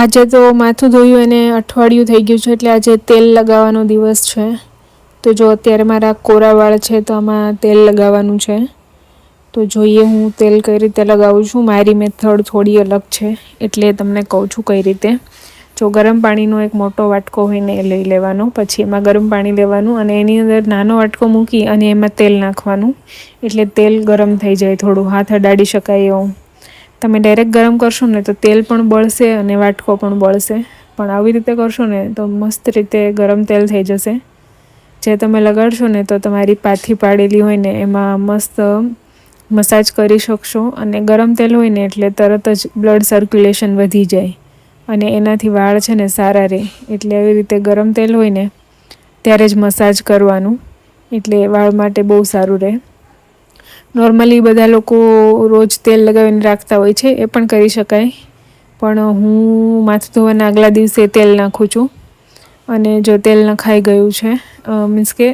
આજે તો માથું ધોયું અને અઠવાડિયું થઈ ગયું છે, એટલે આજે તેલ લગાવવાનો દિવસ છે. તો જો અત્યારે મારા કોરા વાળ છે તો આમાં તેલ લગાવવાનું છે. તો જોઈએ હું તેલ કઈ રીતે લગાવું છું. મારી મેથડ થોડી અલગ છે, એટલે તમને કહું છું કઈ રીતે. જો ગરમ પાણીનો એક મોટો વાટકો હોય ને એ લઈ લેવાનો, પછી એમાં ગરમ પાણી લેવાનું અને એની અંદર નાનો વાટકો મૂકી અને એમાં તેલ નાખવાનું. એટલે તેલ ગરમ થઈ જાય, થોડું હાથ અડાડી શકાય એવું. તમે ડાયરેક્ટ ગરમ કરશો ને તો તેલ પણ બળશે અને વાટકો પણ બળશે, પણ આવી રીતે કરશો ને તો મસ્ત રીતે ગરમ તેલ થઈ જશે. જે તમે લગાડશો ને તો તમારી પાથી પાડેલી હોય ને એમાં મસ્ત મસાજ કરી શકશો. અને ગરમ તેલ હોય ને એટલે તરત જ બ્લડ સર્ક્યુલેશન વધી જાય અને એનાથી વાળ છે ને સારા રહે. એટલે આવી રીતે ગરમ તેલ હોય ને ત્યારે જ મસાજ કરવાનું, એટલે વાળ માટે બહુ સારું રહે. નોર્મલી બધા લોકો રોજ તેલ લગાવીને રાખતા હોય છે, એ પણ કરી શકાય. પણ હું માથું ધોવાના આગલા દિવસે તેલ નાખું છું. અને જો તેલ નખાઈ ગયું છે, મીન્સ કે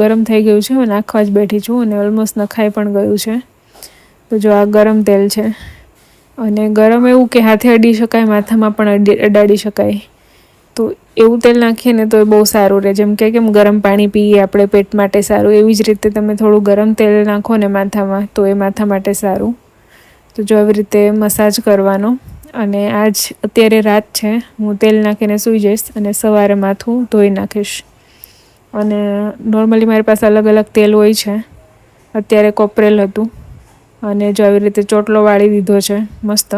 ગરમ થઈ ગયું છે, હું નાખવા જ બેઠી છું અને ઓલમોસ્ટ નખાઈ પણ ગયું છે. તો જો આ ગરમ તેલ છે, અને ગરમ એવું કે હાથે અડી શકાય, માથામાં પણ અડાડી શકાય. તો એવું તેલ નાખીએ ને તો એ બહુ સારું રહે. જેમ કે કેમ ગરમ પાણી પીએ આપણે પેટ માટે સારું, એવી જ રીતે તમે થોડું ગરમ તેલ નાખો ને માથામાં તો એ માથા માટે સારું. તો જો આવી રીતે મસાજ કરવાનો. અને આજ અત્યારે રાત છે, હું તેલ નાખીને સૂઈ જઈશ અને સવારે માથું ધોઈ નાખીશ. અને નોર્મલી મારી પાસે અલગ અલગ તેલ હોય છે. અત્યારે કોપરેલ હતું અને જો આવી રીતે ચોટલો વાળી દીધો છે મસ્ત.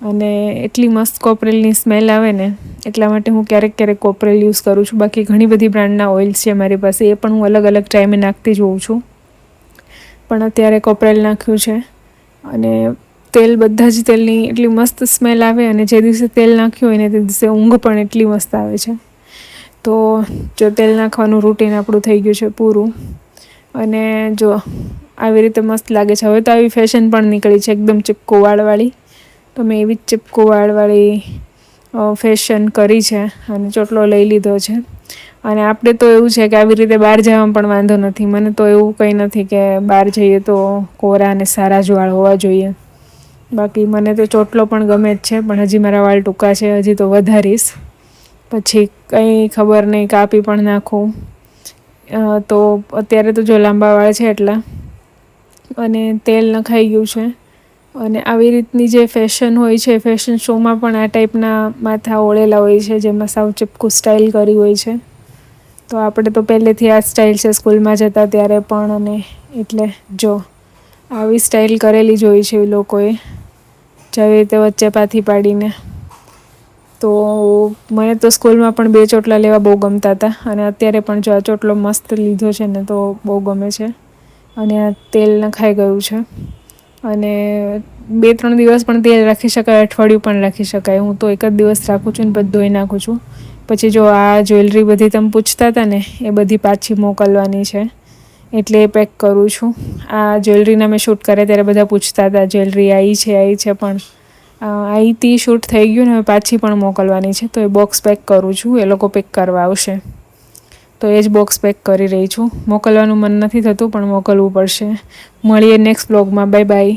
અને એટલી મસ્ત કોપરેલની સ્મેલ આવે ને એટલા માટે હું ક્યારેક ક્યારેક કોપરેલ યુઝ કરું છું. બાકી ઘણી બધી બ્રાન્ડના ઓઇલ્સ છે મારી પાસે, એ પણ હું અલગ અલગ ટાઈમે નાખતી જ હોઉં છું. પણ અત્યારે કોપરેલ નાખ્યું છે. અને તેલ, બધા જ તેલની એટલી મસ્ત સ્મેલ આવે, અને જે દિવસે તેલ નાખ્યું હોય ને તે દિવસે ઊંઘ પણ એટલી મસ્ત આવે છે. તો જો તેલ નાખવાનું રૂટીન આપણું થઈ ગયું છે પૂરું. અને જો આવી રીતે મસ્ત લાગે છે. હવે તો આવી ફેશન પણ નીકળી છે એકદમ ચીપકું વાળવાળી. તો મેં એવી જ ચીપકું વાળવાળી ફેશન કરી છે અને ચોટલો લઈ લીધો છે. અને આપણે તો એવું છે કે આવી રીતે બહાર જવામાં પણ વાંધો નથી. મને તો એવું કંઈ નથી કે બહાર જઈએ તો કોરા અને સારા જ વાળ હોવા જોઈએ. બાકી મને તો ચોટલો પણ ગમે જ છે, પણ હજી મારા વાળ ટૂંકા છે, હજી તો વધારીશ. પછી કંઈ ખબર નહીં, કાપી પણ નાખું. તો અત્યારે તો જો લાંબા વાળ છે એટલા. અને તેલ નખાઈ ગયું છે. અને આવી રીતની જે ફેશન હોય છે, ફેશન શોમાં પણ આ ટાઈપના માથા ઓળેલા હોય છે, જેમાં સાવ ચીપકું સ્ટાઇલ કરી હોય છે. તો આપણે તો પહેલેથી આ સ્ટાઇલ છે સ્કૂલમાં જતા ત્યારે પણ. અને એટલે જો આવી સ્ટાઇલ કરેલી જ હોય છે એ લોકોએ, જેવી રીતે વચ્ચે પાથી પાડીને. તો મને તો સ્કૂલમાં પણ 2 ચોટલા લેવા બહુ ગમતા હતા. અને અત્યારે પણ જો આ ચોટલો મસ્ત લીધો છે ને તો બહુ ગમે છે. અને આ તેલ નખાઈ ગયું છે. અને 2-3 દિવસ પણ તેલ રાખી શકાય, અઠવાડિયું પણ રાખી શકાય. હું તો એક જ દિવસ રાખું છું ને પછી ધોઈ નાખું છું. પછી જો આ જ્વેલરી બધી તમે પૂછતા હતા ને, એ બધી પાછી મોકલવાની છે, એટલે એ પેક કરું છું. આ જ્વેલરીના મેં શૂટ કર્યા ત્યારે બધા પૂછતા હતા જ્વેલરી આવી છે, પણ અહીંથી શૂટ થઈ ગયું ને, હવે પાછી પણ મોકલવાની છે. તો એ બોક્સ પેક કરું છું, એ લોકો પેક કરવા આવશે. તો એ જ બોક્સ પેક કરી રહી છું. મોકલવાનું મન નથી થતું પણ મોકલવું પડશે. મળીએ નેક્સ્ટ બ્લોગમાં. Bye bye.